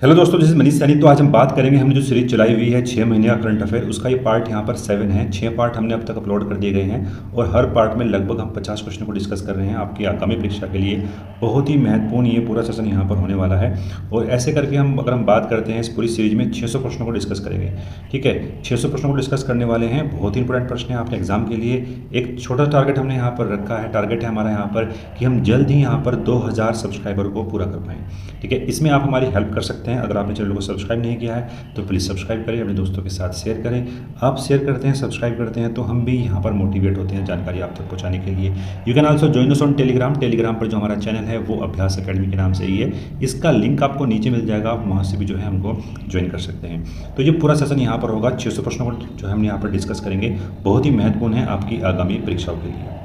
Hello दोस्तों, this is Manish Saini. तो आज हम बात करेंगे, हमने जो सीरीज चलाई हुई है 6 महीने का करंट अफेयर, उसका ये पार्ट यहाँ पर 7 है। 6 पार्ट हमने अब तक अपलोड कर दिए गए हैं और हर पार्ट में लगभग हम 50 क्वेश्चन को डिस्कस कर रहे हैं आपकी आगामी परीक्षा के लिए। बहुत ही महत्वपूर्ण ये पूरा सेशन यहाँ पर होने वाला है और ऐसे करके अगर हम बात करते हैं इस पूरी सीरीज में 600 प्रश्नों को डिस्कस करेंगे। ठीक है, 600 प्रश्नों को डिस्कस करने वाले हैं। बहुत ही इंपॉर्टेंट प्रश्न है आपके एग्जाम के लिए। एक छोटा टारगेट हमने यहाँ पर रखा है। टारगेट है हमारा यहाँ पर कि हम जल्द ही यहाँ पर 2000 सब्सक्राइबर को पूरा कर पाएँ। ठीक है, इसमें आप हमारी हेल्प कर सकते हैं। अगर आपने चैनल को सब्सक्राइब नहीं किया है तो प्लीज़ सब्सक्राइब करें, अपने दोस्तों के साथ शेयर करें। आप शेयर करते हैं, सब्सक्राइब करते हैं तो हम भी यहाँ पर मोटिवेट होते हैं जानकारी आप तक पहुँचाने के लिए। You can also join us on Telegram. Telegram पर जो हमारा चैनल है वो अभ्यास अकेडमी के नाम से ही है। इसका लिंक आपको नीचे मिल जाएगा, आप वहाँ से भी जो है हमको ज्वाइन कर सकते हैं। तो ये पूरा सेशन यहाँ पर होगा। 600 प्रश्नों को जो है हम यहाँ पर डिस्कस करेंगे, बहुत ही महत्वपूर्ण है आपकी आगामी परीक्षाओं के लिए।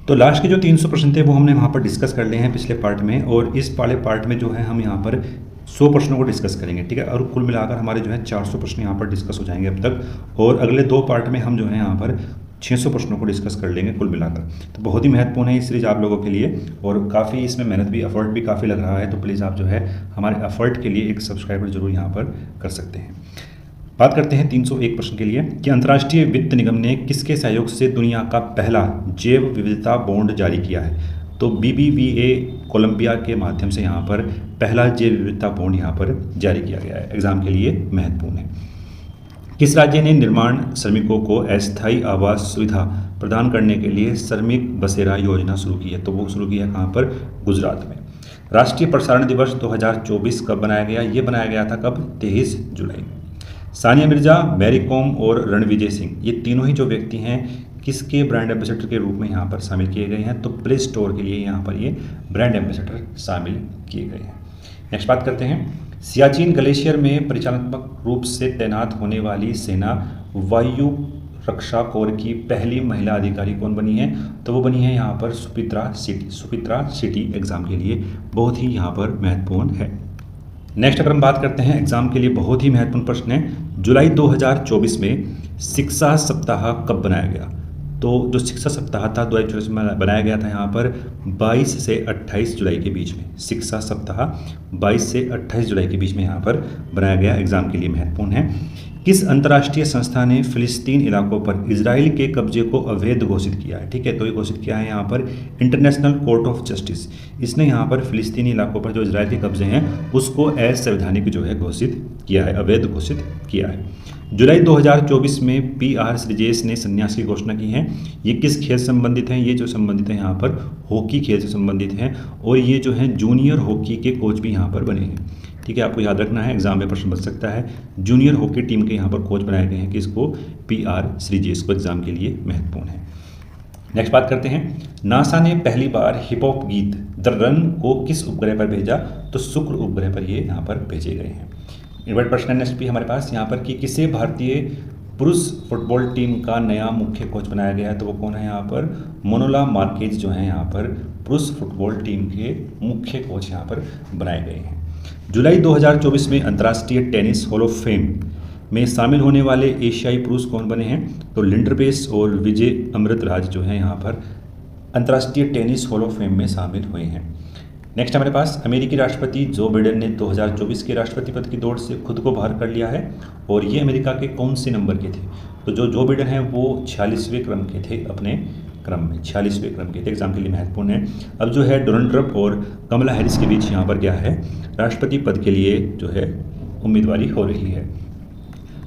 तो लास्ट के जो 300 प्रश्न थे वो हमने वहाँ पर डिस्कस कर लिए हैं पिछले पार्ट में, और इस वाले पार्ट में जो है हम यहाँ पर 100 प्रश्नों को डिस्कस करेंगे। ठीक है, और कुल मिलाकर हमारे जो है 400 प्रश्न यहाँ पर डिस्कस हो जाएंगे अब तक, और अगले 2 पार्ट में हम जो है यहाँ पर 600 प्रश्नों को डिस्कस कर लेंगे कुल मिलाकर। तो बहुत ही महत्वपूर्ण है ये सीरीज आप लोगों के लिए, और काफ़ी इसमें मेहनत भी, एफर्ट भी काफ़ी लग रहा है। तो प्लीज़ आप जो है हमारे एफर्ट के लिए एक सब्सक्राइबर जरूर यहाँ पर कर सकते हैं। बात करते हैं 301 प्रश्न के लिए कि अंतर्राष्ट्रीय वित्त निगम ने किसके सहयोग से दुनिया का पहला जैव विविधता बॉन्ड जारी किया है। तो BBVA कोलंबिया के माध्यम से यहाँ पर पहला जैव विविधता बॉन्ड यहाँ पर जारी किया गया है। एग्जाम के लिए महत्वपूर्ण है। किस राज्य ने निर्माण श्रमिकों को अस्थायी आवास सुविधा प्रदान करने के लिए श्रमिक बसेरा योजना शुरू की है। तो वो शुरू की है कहाँ पर? गुजरात में। राष्ट्रीय प्रसारण दिवस 2024 कब बनाया गया? ये बनाया गया था कब? 23 जुलाई। सानिया मिर्जा, मैरी कॉम और रणविजय सिंह, ये तीनों ही जो व्यक्ति हैं किसके ब्रांड एम्बेसडर के रूप में यहाँ पर शामिल किए गए हैं? तो प्ले स्टोर के लिए यहाँ पर ये ब्रांड एम्बेसडर शामिल किए गए हैं। नेक्स्ट बात करते हैं, सियाचिन ग्लेशियर में परिचालनात्मक रूप से तैनात होने वाली सेना वायु रक्षा कोर की पहली महिला अधिकारी कौन बनी है? तो वो बनी है यहाँ पर सुपित्रा सिटी। सुपित्रा सिटी एग्जाम के लिए बहुत ही यहाँ पर महत्वपूर्ण है। नेक्स्ट अगर हम बात करते हैं एग्जाम के लिए बहुत ही महत्वपूर्ण प्रश्न है, जुलाई 2024 में शिक्षा सप्ताह कब बनाया गया? तो जो शिक्षा सप्ताह था 2024 में बनाया गया था यहाँ पर 22 से 28 जुलाई के बीच में। शिक्षा सप्ताह 22 से 28 जुलाई के बीच में यहाँ पर बनाया गया। एग्जाम के लिए महत्वपूर्ण है। किस अंतर्राष्ट्रीय संस्था ने फिलिस्तीन इलाकों पर इजराइल के कब्जे को अवैध घोषित किया है? ठीक है, तो ये घोषित किया है यहाँ पर इंटरनेशनल कोर्ट ऑफ जस्टिस। इसने यहाँ पर फिलिस्तीनी इलाकों पर जो इजराइल के कब्जे हैं उसको असंवैधानिक जो है घोषित किया है, अवैध घोषित किया है। जुलाई 2024 में PR श्रीजेश ने संन्यास की घोषणा की है। ये किस खेल से संबंधित हैं? ये जो संबंधित है यहाँ पर हॉकी खेल से संबंधित हैं, और ये जो है जूनियर हॉकी के कोच भी यहाँ पर बने हैं। ठीक है, आपको याद रखना है, एग्जाम में प्रश्न बच सकता है। जूनियर हॉकी टीम के यहाँ पर कोच बनाए गए हैं किसको? PR श्रीजेश को। एग्जाम के लिए महत्वपूर्ण है। नेक्स्ट बात करते हैं, नासा ने पहली बार हिप हॉप गीत द रन को किस उपग्रह पर भेजा? तो शुक्र उपग्रह पर ये यहाँ पर भेजे गए हैं। इनवर्ट प्रश्न नेक्स्ट भी हमारे पास यहाँ पर कि किसे भारतीय पुरुष फुटबॉल टीम का नया मुख्य कोच बनाया गया है? तो वो कौन है यहाँ पर? मनोला मार्केज जो है यहाँ पर पुरुष फुटबॉल टीम के मुख्य कोच यहाँ पर बनाए गए हैं। जुलाई 2024 में अंतर्राष्ट्रीय टेनिस हॉल ऑफ फेम में शामिल होने वाले एशियाई पुरुष कौन बने हैं? तो लिंडर पेस और विजय अमृतराज जो है यहाँ पर अंतर्राष्ट्रीय टेनिस हॉल ऑफ फेम में शामिल हुए हैं। नेक्स्ट हमारे पास, अमेरिकी राष्ट्रपति जो बाइडेन ने 2024 के राष्ट्रपति पद की दौड़ से खुद को बाहर कर लिया है, और ये अमेरिका के कौन से नंबर के थे? तो जो बाइडेन है वो 46वें क्रम के थे, अपने क्रम में 46वें क्रम के थे। एग्जाम के लिए महत्वपूर्ण है। अब जो है डोनाल्ड ट्रंप और कमला हैरिस के बीच यहाँ पर क्या है? राष्ट्रपति पद के लिए जो है उम्मीदवारी हो रही है।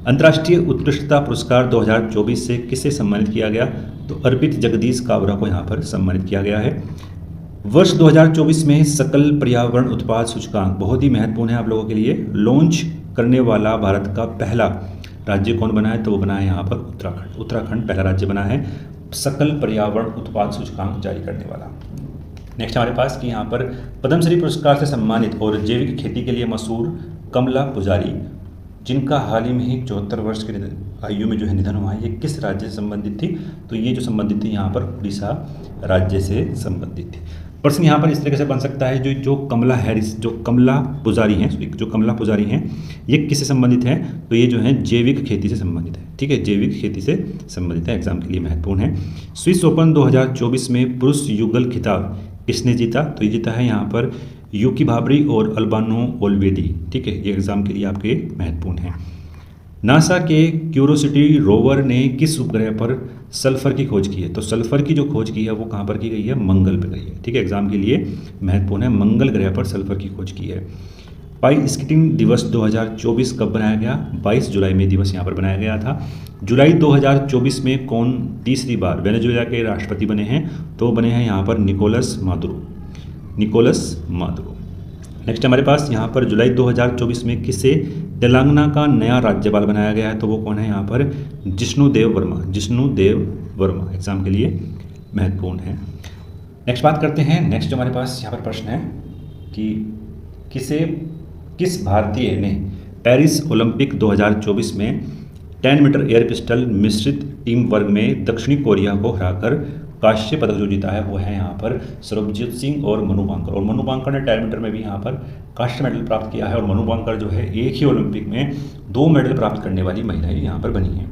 अंतर्राष्ट्रीय उत्कृष्टता पुरस्कार 2024 से किसे सम्मानित किया गया? तो अर्पित जगदीश काबरा को यहाँ पर सम्मानित किया गया है। वर्ष 2024 में सकल पर्यावरण उत्पाद सूचकांक बहुत ही महत्वपूर्ण है आप लोगों के लिए। लॉन्च करने वाला भारत का पहला राज्य कौन बना है? तो वो बना है यहाँ पर उत्तराखंड। उत्तराखंड पहला राज्य बना है सकल पर्यावरण उत्पाद सूचकांक जारी करने वाला। नेक्स्ट हमारे पास कि यहाँ पर पद्मश्री पुरस्कार से सम्मानित और जैविक खेती के लिए मशहूर कमला पुजारी, जिनका हाल ही में ही 74 वर्ष के आयु में जो है निधन हुआ है, ये किस राज्य से संबंधित थी? तो ये जो संबंधित थी यहाँ पर उड़ीसा राज्य से संबंधित थी। प्रश्न यहाँ पर इस तरीके से बन सकता है, जो कमला हैरिस, जो कमला पुजारी हैं, ये किससे संबंधित हैं? तो ये जो है जैविक खेती से संबंधित है। ठीक है, जैविक खेती से संबंधित है। एग्जाम के लिए महत्वपूर्ण है। स्विस ओपन 2024 में पुरुष युगल खिताब किसने जीता? तो ये जीता है यहाँ पर यूकी भाबरी और अल्बानो ओल्वेडी। ठीक है, ये एग्जाम के लिए आपके महत्वपूर्ण हैं। नासा के क्यूरोसिटी रोवर ने किस उपग्रह पर सल्फर की खोज की है? तो सल्फर की जो खोज की है वो कहाँ पर की गई है? मंगल पर गई है। ठीक है, एग्जाम के लिए महत्वपूर्ण है, मंगल ग्रह पर सल्फर की खोज की है। पाई स्केटिंग दिवस 2024 कब बनाया गया? 22 जुलाई में दिवस यहाँ पर बनाया गया था। जुलाई 2024 में कौन तीसरी बार वेनेजुएला के राष्ट्रपति बने हैं? तो बने हैं यहाँ पर निकोलस मादुरो। नेक्स्ट हमारे पास यहाँ पर जुलाई 2024 में किसे तेलंगाना का नया राज्यपाल बनाया गया है? तो वो कौन है यहाँ पर? जिष्णुदेव वर्मा। एग्जाम के लिए महत्वपूर्ण है। नेक्स्ट बात करते हैं। नेक्स्ट जो हमारे पास यहाँ पर प्रश्न है कि किस भारतीय ने पेरिस ओलंपिक 2024 में 10 मीटर एयर पिस्टल मिश्रित टीम वर्ग में दक्षिणी कोरिया को हराकर कांस्य पदक जो जीता है वो है यहाँ पर सर्वजीत सिंह और मनु भांकर। और मनु भांकर ने 10 मीटर में भी यहाँ पर कांस्य मेडल प्राप्त किया है। और मनु भांकर जो है एक ही ओलंपिक में 2 मेडल प्राप्त करने वाली महिलाएं यहाँ पर बनी हैं।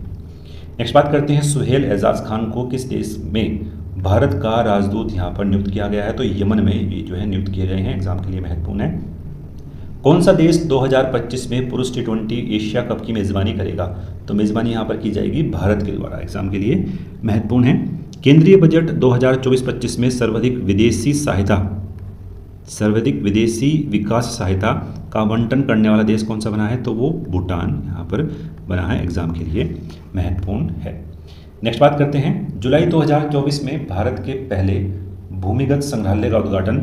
नेक्स्ट बात करते हैं, सुहेल एजाज खान को किस देश में भारत का राजदूत यहाँ पर नियुक्त किया गया है? तो यमन में ये जो है नियुक्त किए गए हैं। एग्जाम के लिए महत्वपूर्ण है। कौन सा देश 2025 में पुरुष T20 एशिया कप की मेज़बानी करेगा? तो मेज़बानी यहाँ पर की जाएगी भारत के द्वारा। एग्जाम के लिए महत्वपूर्ण है। केंद्रीय बजट 2024-25 में सर्वाधिक विदेशी विकास सहायता का आवंटन करने वाला देश कौन सा बना है? तो वो भूटान यहाँ पर बना है। एग्जाम के लिए महत्वपूर्ण है। नेक्स्ट बात करते हैं, जुलाई 2024 में भारत के पहले भूमिगत संग्रहालय का उद्घाटन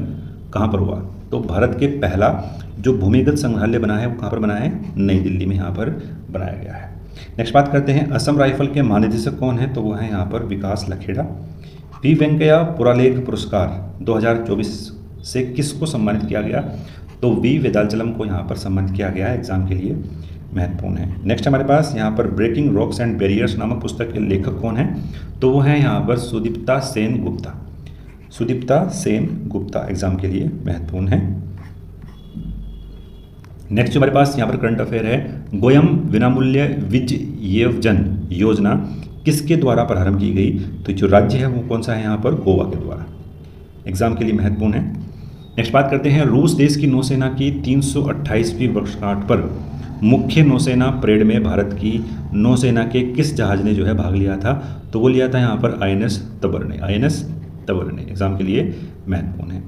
कहाँ पर हुआ? तो भारत के पहला जो भूमिगत संग्रहालय बना है वो कहाँ पर बना है? नई दिल्ली में यहाँ पर बनाया गया है। नेक्स्ट बात करते हैं, असम राइफल के महानिदेशक कौन है? तो वो है यहाँ पर विकास लखेड़ा। पी वेंकैया पुरालेख पुरस्कार 2024 से किसको सम्मानित किया गया? तो वी वेदाचलम को यहाँ पर सम्मानित किया गया है। एग्जाम के लिए महत्वपूर्ण है। नेक्स्ट हमारे पास यहाँ पर ब्रेकिंग रॉक्स एंड बैरियर्स नामक पुस्तक के लेखक कौन है? तो वो है यहाँ पर सुदीप्ता सेन गुप्ता। एग्जाम के लिए महत्वपूर्ण है। नेक्स्ट हमारे पास यहाँ पर करंट अफेयर है, गोयम विनामूल्य विजयवन योजना किसके द्वारा प्रारंभ की गई? तो जो राज्य है वो कौन सा है यहाँ पर? गोवा के द्वारा। एग्जाम के लिए महत्वपूर्ण है। नेक्स्ट बात करते हैं, रूस देश की नौसेना की 328वीं वर्षगांठ पर मुख्य नौसेना परेड में भारत की नौसेना के किस जहाज ने जो है भाग लिया था? तो वो लिया था यहाँ पर INS तबरने। एग्जाम के लिए महत्वपूर्ण है।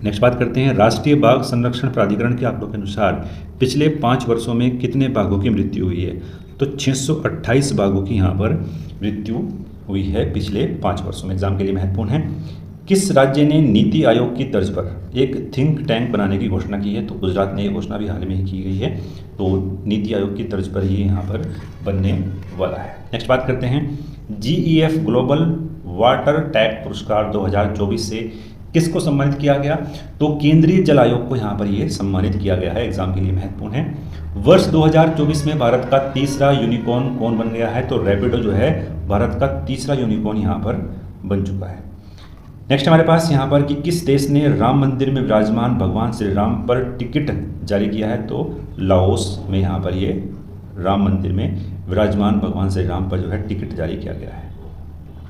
नेक्स्ट बात करते हैं, राष्ट्रीय बाघ संरक्षण प्राधिकरण के आंकड़ों के अनुसार पिछले 5 वर्षों में कितने बाघों की मृत्यु हुई है? तो 628 बाघों की यहाँ पर मृत्यु हुई है पिछले 5 वर्षों में। एग्जाम के लिए महत्वपूर्ण है। किस राज्य ने नीति आयोग की तर्ज पर एक थिंक टैंक बनाने की घोषणा की है? तो गुजरात ने ये घोषणा भी हाल में ही की गई है। तो नीति आयोग की तर्ज पर ये यहाँ पर बनने वाला है। नेक्स्ट बात करते हैं, GEF ग्लोबल वाटर टैग पुरस्कार 2024 से किसको सम्मानित किया गया? तो केंद्रीय जल आयोग को यहाँ पर ये सम्मानित किया गया है। एग्जाम के लिए महत्वपूर्ण है। वर्ष 2024 में भारत का तीसरा यूनिकॉर्न कौन बन गया है? तो रैपिडो जो है भारत का तीसरा यूनिकॉर्न यहाँ पर बन चुका है। नेक्स्ट हमारे पास यहाँ पर कि किस देश ने राम मंदिर में विराजमान भगवान श्री राम पर टिकट जारी किया है? तो लाओस में यहाँ पर ये राम मंदिर में विराजमान भगवान श्री राम पर जो है टिकट जारी किया गया है।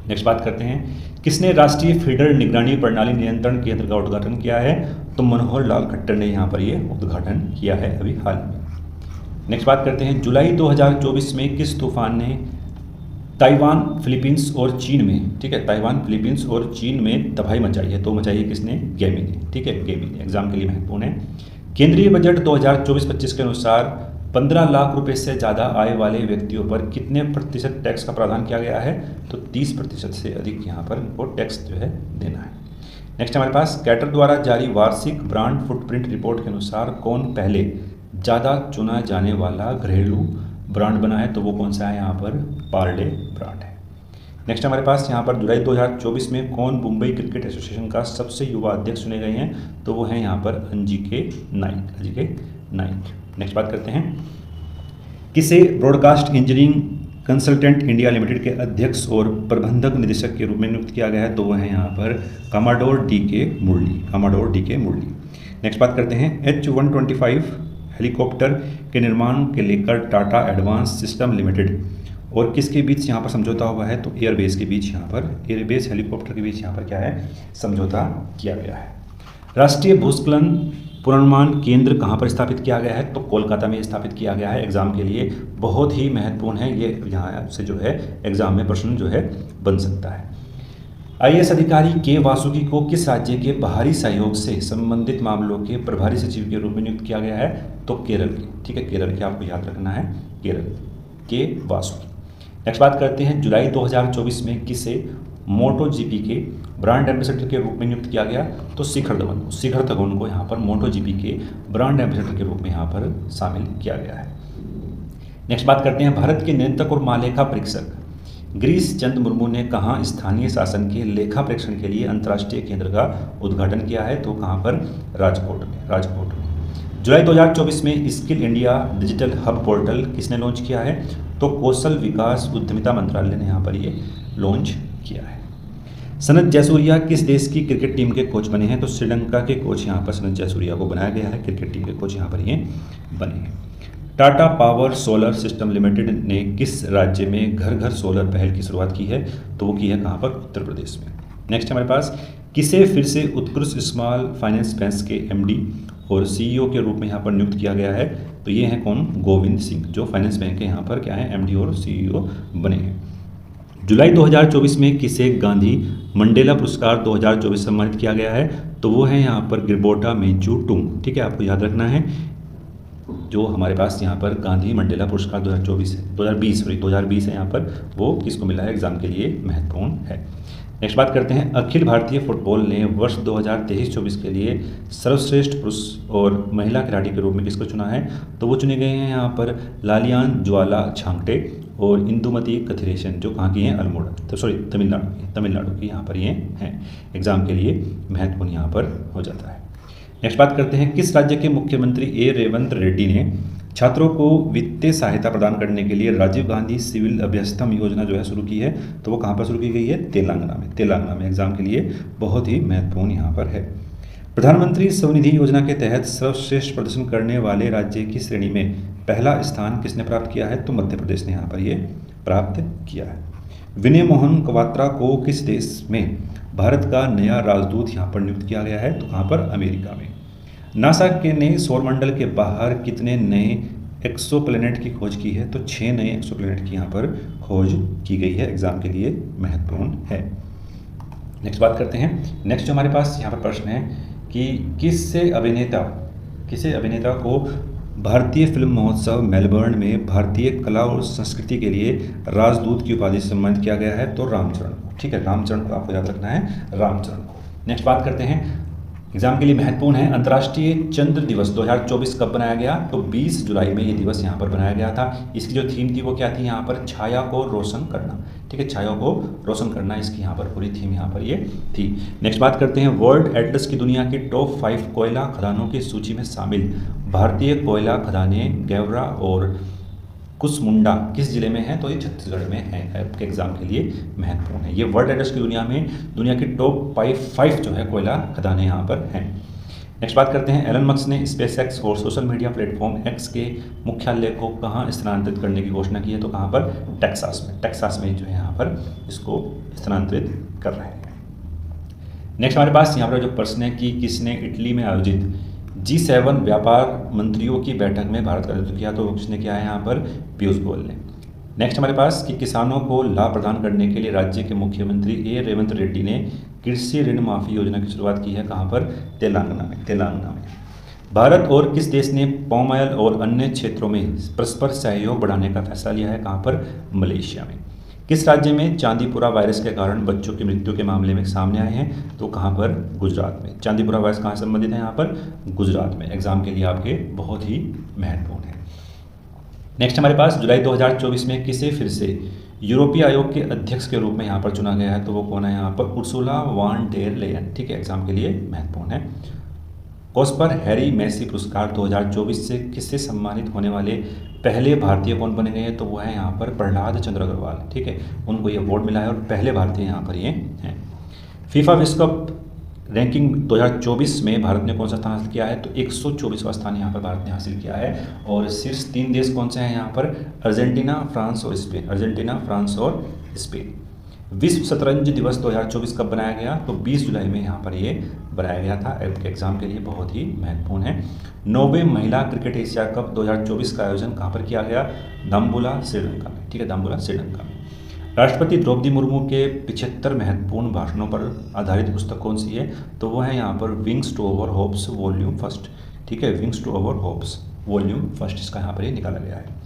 नेक्स्ट बात करते हैं, किसने राष्ट्रीय फीडर निगरानी प्रणाली नियंत्रण केंद्र का उद्घाटन किया है? तो मनोहर लाल खट्टर ने यहाँ पर ये उद्घाटन किया है अभी हाल में। नेक्स्ट बात करते हैं, जुलाई 2024 में किस तूफान ने ताइवान, फिलीपींस और चीन में, ठीक है, ताइवान, फिलीपींस और चीन में तबाही मचाई है? तो मचाई है किसने? गेमी ने। ठीक है, गेमी ने। एग्जाम के लिए महत्वपूर्ण है। केंद्रीय बजट 2024-25 के अनुसार 15 लाख रुपए से ज़्यादा आय वाले व्यक्तियों पर कितने प्रतिशत टैक्स का प्रावधान किया गया है? तो 30% से अधिक यहाँ पर इनको टैक्स जो है देना है। नेक्स्ट हमारे पास, कैटर द्वारा जारी वार्षिक ब्रांड फुटप्रिंट रिपोर्ट के अनुसार कौन पहले ज़्यादा चुना जाने वाला घरेलू ब्रांड बना है? तो वो कौन सा है? यहाँ पर पार्ले ब्रांड है। नेक्स्ट हमारे पास यहाँ पर जुलाई 2024 में कौन मुंबई क्रिकेट एसोसिएशन का सबसे युवा अध्यक्ष चुने गए हैं? तो वो हैं यहाँ पर अंजिके नाइक। नेक्स्ट बात करते हैं, किसे broadcast engineering consultant India limited के अध्यक्ष और प्रबंधक निदेशक के रूप में नियुक्त किया गया है? तो वो है यहाँ पर कमाडोर डी के मुरली। नेक्स्ट बात करते हैं, H-125 हेलीकॉप्टर के निर्माण के लेकर टाटा एडवांस सिस्टम लिमिटेड और किसके बीच यहाँ पर समझौता हुआ है? तो एयरबेस के बीच, यहाँ पर एयरबेस हेलीकॉप्टर के बीच यहाँ पर क्या है? समझौता किया गया है। राष्ट्रीय भूस्खलन पूर्वानुमान केंद्र कहाँ पर स्थापित किया गया है? तो कोलकाता में स्थापित किया गया है। एग्जाम के लिए बहुत ही महत्वपूर्ण है, ये यहाँ से जो है एग्जाम में प्रश्न जो है बन सकता है। आईएएस अधिकारी के वासुकी को किस राज्य के बाहरी सहयोग से संबंधित मामलों के प्रभारी सचिव के रूप में नियुक्त किया गया है? तो केरल के, ठीक है, केरल के आपको याद रखना है, केरल के वासुकी। नेक्स्ट बात करते हैं, जुलाई 2024 में किसे मोटो जीपी के ब्रांड एम्बेसडर के रूप में नियुक्त किया गया? तो शिखर धवन को यहाँ पर मोटो जीपी के ब्रांड एम्बेसडर के रूप में यहाँ पर शामिल किया गया है। नेक्स्ट बात करते हैं, भारत के नियंत्रक और महालेखा परीक्षक गिरीश चंद्र मुर्मू ने कहाँ स्थानीय शासन के लेखा परीक्षण के लिए अंतर्राष्ट्रीय केंद्र का उद्घाटन किया है? तो कहाँ पर? राजकोट में। जुलाई 2024 में skill India digital hub portal किसने लॉन्च किया है? तो कौशल विकास उद्यमिता मंत्रालय ने यहाँ पर ये लॉन्च किया है। सनत जयसूर्या किस देश की क्रिकेट टीम के कोच बने हैं? तो श्रीलंका के कोच यहाँ पर सनत जयसूर्या को बनाया गया है, क्रिकेट टीम के कोच यहाँ पर ये बने हैं। Tata power solar system limited ने किस राज्य में घर घर सोलर पहल की शुरुआत की है? तो वो की है कहाँ पर? उत्तर प्रदेश में। नेक्स्ट हमारे पास, किसे फिर से उत्कृष्ट स्मॉल फाइनेंस बैंक के एमडी और सीईओ के रूप में यहाँ पर नियुक्त किया गया है? तो ये हैं कौन? गोविंद सिंह, जो फाइनेंस बैंक के यहाँ पर क्या है? एमडी और सीईओ बने हैं। जुलाई 2024 में किसे गांधी मंडेला पुरस्कार 2024 सम्मानित किया गया है? तो वो है यहाँ पर गिरबोटा मेंचू टुंग, ठीक है, आपको याद रखना है, जो हमारे पास यहाँ पर गांधी मंडेला पुरस्कार 2020 है यहाँ पर, वो किसको मिला है? एग्जाम के लिए महत्वपूर्ण है। नेक्स्ट बात करते हैं, अखिल भारतीय फुटबॉल ने वर्ष 2023-24 के लिए सर्वश्रेष्ठ पुरुष और महिला खिलाड़ी के रूप में किसको चुना है? तो वो चुने गए हैं यहाँ पर लालियान ज्वाला छांगटे और इंदुमती कथिरेशन, जो कहाँ की हैं? अल्मोड़ा, तो सॉरी तमिलनाडु की यहाँ पर ये हैं। एग्जाम के लिए महत्वपूर्ण यहाँ पर हो जाता है। नेक्स्ट बात करते हैं, किस राज्य के मुख्यमंत्री ए रेवंत रेड्डी ने छात्रों को वित्तीय सहायता प्रदान करने के लिए राजीव गांधी सिविल अभ्यस्तम योजना जो है शुरू की है? तो वो कहाँ पर शुरू की गई है? तेलंगाना में। एग्जाम के लिए बहुत ही महत्वपूर्ण यहाँ पर है। प्रधानमंत्री स्वनिधि योजना के तहत सर्वश्रेष्ठ प्रदर्शन करने वाले राज्य की श्रेणी में पहला स्थान किसने प्राप्त किया है? तो मध्य प्रदेश ने यहाँ पर ये प्राप्त किया है। विनय मोहन क्वात्रा को किस देश में भारत का नया राजदूत यहाँ पर नियुक्त किया गया है? तो कहाँ पर? अमेरिका में। नासा के ने सौरमंडल के बाहर कितने नए एक्सोप्लैनेट की खोज की है? तो 6 नए एक्सोप्लैनेट की यहाँ पर खोज की गई है, एग्जाम के लिए महत्वपूर्ण है। नेक्स्ट बात करते हैं, नेक्स्ट जो हमारे पास यहाँ पर प्रश्न है कि किसे अभिनेता को भारतीय फिल्म महोत्सव मेलबर्न में भारतीय कला और संस्कृति के लिए राजदूत की उपाधि से सम्मानित किया गया है? तो रामचरण को, ठीक है, रामचरण को आपको याद रखना है, रामचरण को। नेक्स्ट बात करते हैं, एग्जाम के लिए महत्वपूर्ण है, अंतर्राष्ट्रीय चंद्र दिवस 2024 कब बनाया गया? तो 20 जुलाई में ये दिवस यहाँ पर बनाया गया था। इसकी जो थीम थी वो क्या थी? यहाँ पर छाया को रोशन करना, ठीक है, छाया को रोशन करना इसकी यहाँ पर पूरी थीम यहाँ पर ये थी। नेक्स्ट बात करते हैं, वर्ल्ड एटलस की दुनिया की टॉप 5 कोयला खदानों की सूची में शामिल भारतीय कोयला खदानें गैवरा और कुसमुंडा किस जिले में है? तो ये छत्तीसगढ़ में है। आपके एग्जाम के लिए महत्वपूर्ण है। ये वर्ल्ड एटलस की दुनिया की टॉप 5 जो है कोयला खदानें यहाँ पर हैं। नेक्स्ट बात करते हैं, एलन मस्क ने स्पेस एक्स और सोशल मीडिया प्लेटफॉर्म एक्स के मुख्यालय को कहाँ स्थानांतरित करने की घोषणा की है? तो कहाँ पर? टेक्सास में जो है यहाँ पर इसको स्थानांतरित कर रहे हैं। नेक्स्ट हमारे पास यहाँ पर जो प्रश्न है कि किसने इटली में आयोजित G7 व्यापार मंत्रियों की बैठक में भारत का नेतृत्व किया? तो किसने किया है यहाँ पर? पीयूष गोयल ने। नेक्स्ट हमारे पास कि किसानों को लाभ प्रदान करने के लिए राज्य के मुख्यमंत्री ए रेवंत रेड्डी ने कृषि ऋण माफी योजना की शुरुआत की है? कहाँ पर? तेलंगाना में। भारत और किस देश ने पाम ऑयल और अन्य क्षेत्रों में परस्पर सहयोग बढ़ाने का फैसला लिया है? कहाँ पर? मलेशिया में। किस राज्य में चांदीपुरा वायरस के कारण बच्चों की मृत्यु के मामले में सामने आए हैं? तो कहाँ पर? गुजरात में। चांदीपुरा वायरस कहाँ से संबंधित है? यहाँ पर गुजरात में। एग्जाम के लिए आपके बहुत ही महत्वपूर्ण है। नेक्स्ट हमारे पास जुलाई 2024 में किसे फिर से यूरोपीय आयोग के अध्यक्ष के रूप में यहाँ पर चुना गया है? तो वो कौन है यहाँ पर? उर्सुला वॉन डेर लेयन, ठीक है, एग्जाम के लिए महत्वपूर्ण है। कॉस्पर हैरी मैसी पुरस्कार 2024 से किससे सम्मानित होने वाले पहले भारतीय कौन बने गए हैं? तो वो है यहाँ पर प्रहलाद चंद्र अग्रवाल, ठीक है, उनको ये अवार्ड मिला है और पहले भारतीय यहाँ पर ये हैं। फीफा विश्व कप रैंकिंग 2024 में भारत ने कौन सा स्थान हासिल किया है? तो 124वां स्थान यहाँ पर भारत ने हासिल किया है। और शीर्ष 3 देश कौन से हैं यहाँ पर? अर्जेंटीना, फ्रांस और स्पेन। विश्व शतरंज दिवस 2024 कब बनाया गया? तो 20 जुलाई में यहाँ पर ये बनाया गया था। एग्जाम के लिए बहुत ही महत्वपूर्ण है। 9वें महिला क्रिकेट एशिया कप 2024 का आयोजन कहाँ पर किया गया? दाम्बुला, श्रीलंका में। ठीक है, दाम्बुला, श्रीलंका में। राष्ट्रपति द्रौपदी मुर्मू के 75 महत्वपूर्ण भाषणों पर आधारित पुस्तक कौन सी है? तो वो है यहाँ पर wings to our hopes volume first. ठीक है, wings to our hopes volume first, इसका यहाँ पर ये निकाला गया है।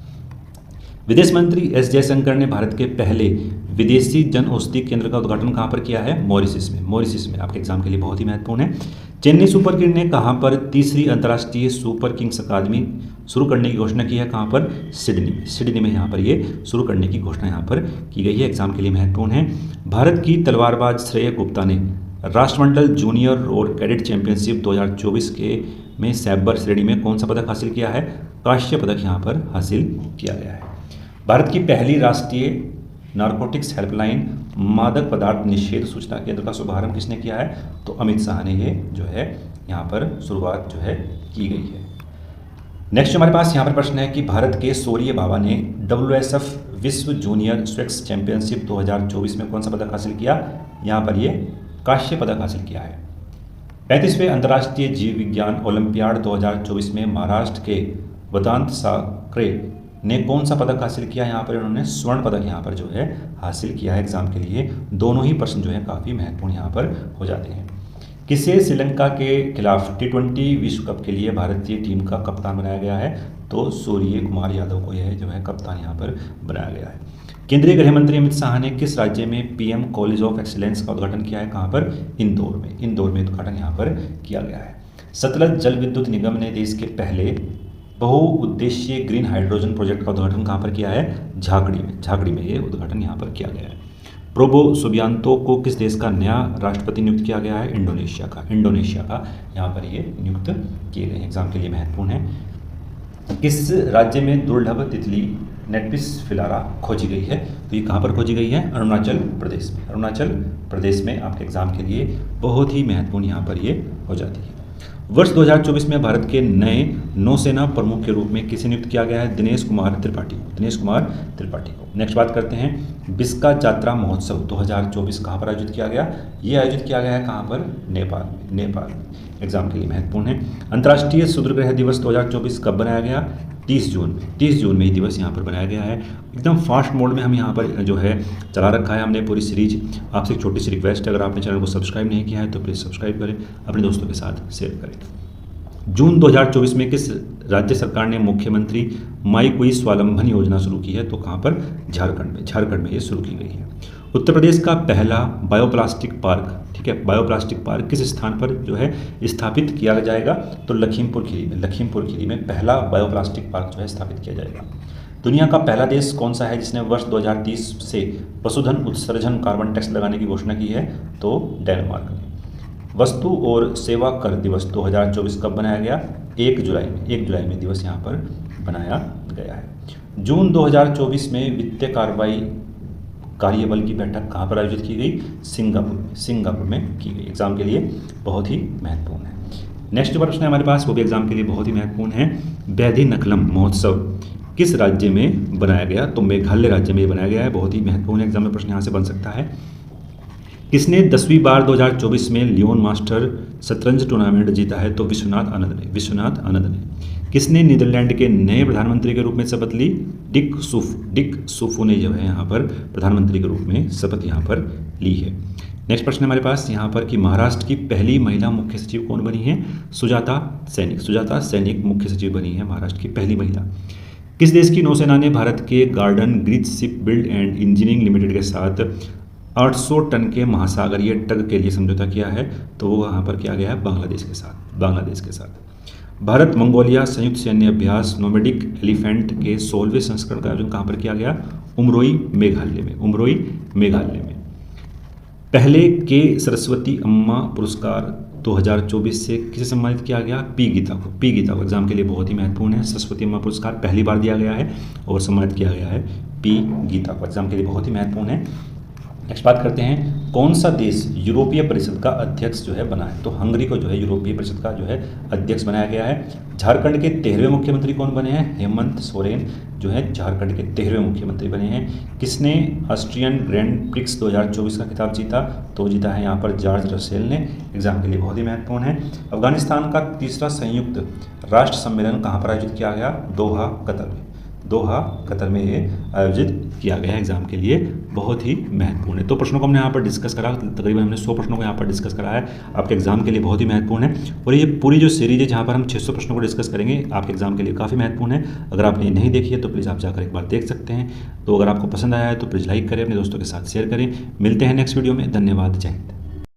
विदेश मंत्री एस जयशंकर ने भारत के पहले विदेशी जन औषधि केंद्र का उद्घाटन कहाँ पर किया है? मॉरिशस में। मॉरिशस में आपके एग्जाम के लिए बहुत ही महत्वपूर्ण है। चेन्नई सुपर किंग्स ने कहाँ पर तीसरी अंतर्राष्ट्रीय सुपर किंग्स अकादमी शुरू करने की घोषणा की है? कहाँ पर? सिडनी में। सिडनी में यहाँ पर ये शुरू करने की घोषणा यहाँ पर की गई है। एग्जाम के लिए महत्वपूर्ण है। भारत की तलवारबाज श्रेया गुप्ता ने राष्ट्रमंडल जूनियर और कैडेट चैंपियनशिप 2024 के में सैबर श्रेणी में कौन सा पदक हासिल किया है? कांस्य पदक यहाँ पर हासिल किया गया है। भारत की पहली राष्ट्रीय नारकोटिक्स हेल्पलाइन मादक पदार्थ निषेध सूचना केंद्र का शुभारंभ किसने किया है? तो अमित शाह ने ये जो है यहाँ पर शुरुआत जो है की गई है। नेक्स्ट हमारे पास यहाँ पर प्रश्न है कि भारत के शौर्य बाबा ने WSF विश्व जूनियर स्वेक्स चैंपियनशिप 2024 में कौन सा पदक हासिल किया? यहाँ पर ये कांस्य पदक हासिल किया है। 35वें अंतर्राष्ट्रीय जीव विज्ञान ओलंपियाड 2024 में महाराष्ट्र के वेदांत साकरे ने कौन सा पदक हासिल किया? यहाँ पर इन्होंने स्वर्ण पदक यहाँ पर जो है हासिल किया है। एग्जाम के लिए दोनों ही प्रश्न जो है काफ़ी महत्वपूर्ण यहाँ पर हो जाते हैं। किसे श्रीलंका के खिलाफ T20 विश्व कप के लिए भारतीय टीम का कप्तान बनाया गया है? तो सूर्य कुमार यादव को यह जो है कप्तान यहाँ पर बनाया गया है। केंद्रीय गृह मंत्री अमित शाह ने किस राज्य में PM कॉलेज ऑफ एक्सीलेंस का उद्घाटन किया है? कहाँ पर? इंदौर में। इंदौर में उद्घाटन यहाँ पर किया गया है। सतलज जल विद्युत निगम ने देश के पहले बहुउद्देशीय ग्रीन हाइड्रोजन प्रोजेक्ट का उद्घाटन कहाँ पर किया है? झाकड़ी में। झाकड़ी में ये उद्घाटन यहाँ पर किया गया है। प्रोबो सुबियांतो को किस देश का नया राष्ट्रपति नियुक्त किया गया है? इंडोनेशिया का। इंडोनेशिया का यहाँ पर ये नियुक्त किए गए। एग्जाम के लिए महत्वपूर्ण है। किस राज्य में दुर्लभ तितली नेटपिस फिलारा खोजी गई है? तो ये कहाँ पर खोजी गई है? अरुणाचल प्रदेश में। अरुणाचल प्रदेश में आपके एग्जाम के लिए बहुत ही महत्वपूर्ण यहाँ पर ये हो जाती है। वर्ष 2024 में भारत के नए नौसेना प्रमुख के रूप में किसे नियुक्त किया गया है? दिनेश कुमार त्रिपाठी को। दिनेश कुमार त्रिपाठी को। नेक्स्ट बात करते हैं बिस्का जात्रा महोत्सव 2024 कहाँ पर आयोजित किया गया? ये आयोजित किया गया है कहाँ पर? नेपाल में। नेपाल में। एग्जाम के लिए महत्वपूर्ण है। अंतर्राष्ट्रीय क्षुद्रग्रह दिवस 2024 कब बनाया गया? 30 जून में। 30 जून में ये दिवस यहाँ पर बनाया गया है। एकदम फास्ट मोड में हम यहाँ पर जो है चला रखा है हमने पूरी सीरीज। आपसे एक छोटी सी रिक्वेस्ट है, अगर आपने चैनल को सब्सक्राइब नहीं किया है तो प्लीज़ सब्सक्राइब करें, अपने दोस्तों के साथ शेयर करें। जून 2024 में किस राज्य सरकार ने मुख्यमंत्री माई क्वी स्वावलंबन योजना शुरू की है? तो कहाँ पर? झारखंड में। झारखंड में ये शुरू की गई है। उत्तर प्रदेश का पहला बायोप्लास्टिक पार्क, ठीक है, बायोप्लास्टिक पार्क किस स्थान पर जो है स्थापित किया जाएगा? तो लखीमपुर खीरी में। लखीमपुर खीरी में पहला बायोप्लास्टिक पार्क जो है स्थापित किया जाएगा। दुनिया का पहला देश कौन सा है जिसने वर्ष 2030 से पशुधन उत्सर्जन कार्बन टैक्स लगाने की घोषणा की है? तो डेनमार्क ने। वस्तु और सेवा कर दिवस 2024 कब बनाया गया? 1 जुलाई में। 1 जुलाई में दिवस यहाँ पर बनाया गया है। जून 2024 में वित्तीय कार्रवाई कार्यबल की बैठक कहाँ पर आयोजित की गई? सिंगापुर में। सिंगापुर में की गई। एग्जाम के लिए बहुत ही महत्वपूर्ण है। नेक्स्ट प्रश्न है हमारे पास, वो भी एग्जाम के लिए बहुत ही महत्वपूर्ण है। बैधी नकलम महोत्सव किस राज्य में बनाया गया? तो मेघालय राज्य में बनाया गया है। बहुत ही महत्वपूर्ण एग्जाम में प्रश्न यहाँ से बन सकता है। किसने 10वीं बार 2024 में लियोन मास्टर शतरंज टूर्नामेंट जीता है? तो विश्वनाथ आनंद ने। विश्वनाथ आनंद ने। किसने नीदरलैंड के नए प्रधानमंत्री के रूप में शपथ ली? डिक सूफू ने जो है यहाँ पर प्रधानमंत्री के रूप में शपथ यहाँ पर ली है। नेक्स्ट प्रश्न हमारे पास यहाँ पर कि महाराष्ट्र की पहली महिला मुख्य सचिव कौन बनी है? सुजाता सैनिक। सुजाता सैनिक मुख्य सचिव बनी है महाराष्ट्र की पहली महिला। किस देश की नौसेना ने भारत के garden ग्रीच ship build and engineering limited के साथ 800 टन के महासागरीय टग के लिए समझौता किया है? तो वो यहाँ पर किया गया है बांग्लादेश के साथ। बांग्लादेश के साथ। भारत मंगोलिया संयुक्त सैन्य अभ्यास नोमैडिक एलिफेंट के 16वें संस्करण का आयोजन कहाँ पर किया गया? उमरोई मेघालय में। उमरोई मेघालय में। पहले के सरस्वती अम्मा पुरस्कार 2024 से किसे सम्मानित किया गया? पी गीता को। पी गीता को। एग्जाम के लिए बहुत ही महत्वपूर्ण है। सरस्वती अम्मा पुरस्कार पहली बार दिया गया है और सम्मानित किया गया है पी गीता को। एग्जाम के लिए बहुत ही महत्वपूर्ण है। नेक्स्ट बात करते हैं कौन सा देश यूरोपीय परिषद का अध्यक्ष जो है बना है? तो हंगरी को जो है यूरोपीय परिषद का जो है अध्यक्ष बनाया गया है। झारखंड के 13वें मुख्यमंत्री कौन बने हैं? हेमंत सोरेन जो है झारखंड के 13वें मुख्यमंत्री बने हैं। किसने ऑस्ट्रियन ग्रैंड प्रिक्स 2024 का खिताब जीता? तो जीता है यहाँ पर जॉर्ज रसेल ने। एग्जाम के लिए बहुत ही महत्वपूर्ण है। अफगानिस्तान का तीसरा संयुक्त राष्ट्र सम्मेलन कहाँ पर आयोजित किया गया? दोहा, कतर में। दोहा, कतर में ये आयोजित किया गया है। एग्जाम के लिए बहुत ही महत्वपूर्ण है। तो प्रश्नों को हमने यहाँ पर डिस्कस करा, तकरीबन हमने 100 प्रश्नों को यहाँ पर डिस्कस करा है। आपके एग्जाम के लिए बहुत ही महत्वपूर्ण है और ये पूरी जो सीरीज है जहाँ पर हम 600 प्रश्नों को डिस्कस करेंगे, आपके एग्जाम के लिए काफ़ी महत्वपूर्ण है। अगर आपने नहीं देखी है तो प्लीज़ आप जाकर एक बार देख सकते हैं। तो अगर आपको पसंद आया है तो प्लीज़ लाइक करें, अपने दोस्तों के साथ शेयर करें। मिलते हैं नेक्स्ट वीडियो में। धन्यवाद। जय हिंद।